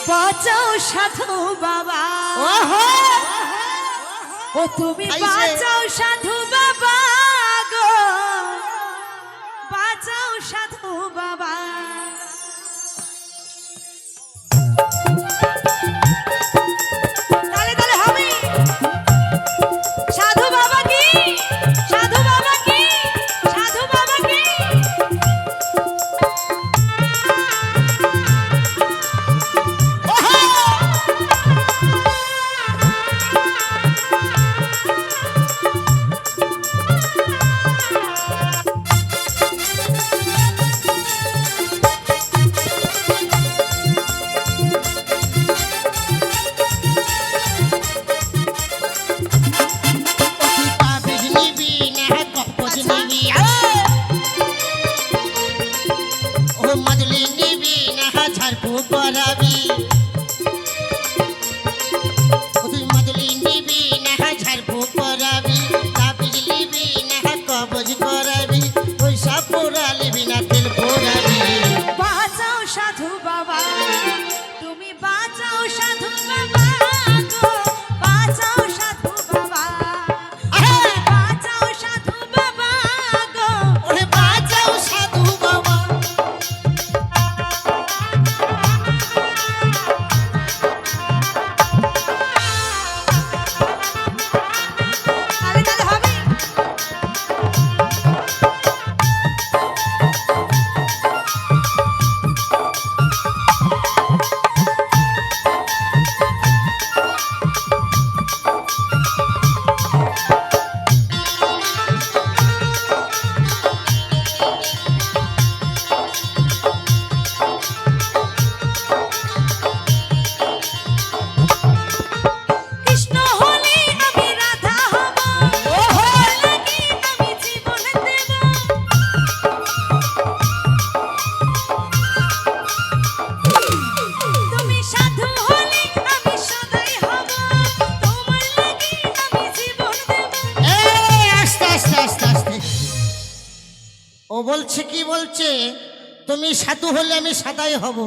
বাঁচাও সাধু বাবা, ও তুমি বাঁচাও সাধু বাবা গো, বাঁচাও সাধু বাবা। তালে তালে হবে সাধু বাবা কি, সাধু বাবা কি, সাধু বাবা কি। বাঁচাও সাধু বাবা, তুমি বাঁচাও সাধু বাবা গো, বাঁচাও সাধু বাবা, বাঁচাও সাধু বাবা গো, বাঁচাও সাধু বাবা। তালে তালে হবে কৃষ্ণ হলে আমি রাধা হব, তোমার লাগি আমি জীবন দেব। তুমি সাধু হলে আমি সদাই হব, তোমার লাগি আমি জীবন দেব। আস্তে আস্তে আস্তে আস্তে। ও বলছে কি বলছে, তুমি সাধু হলে আমি সাদাই হব,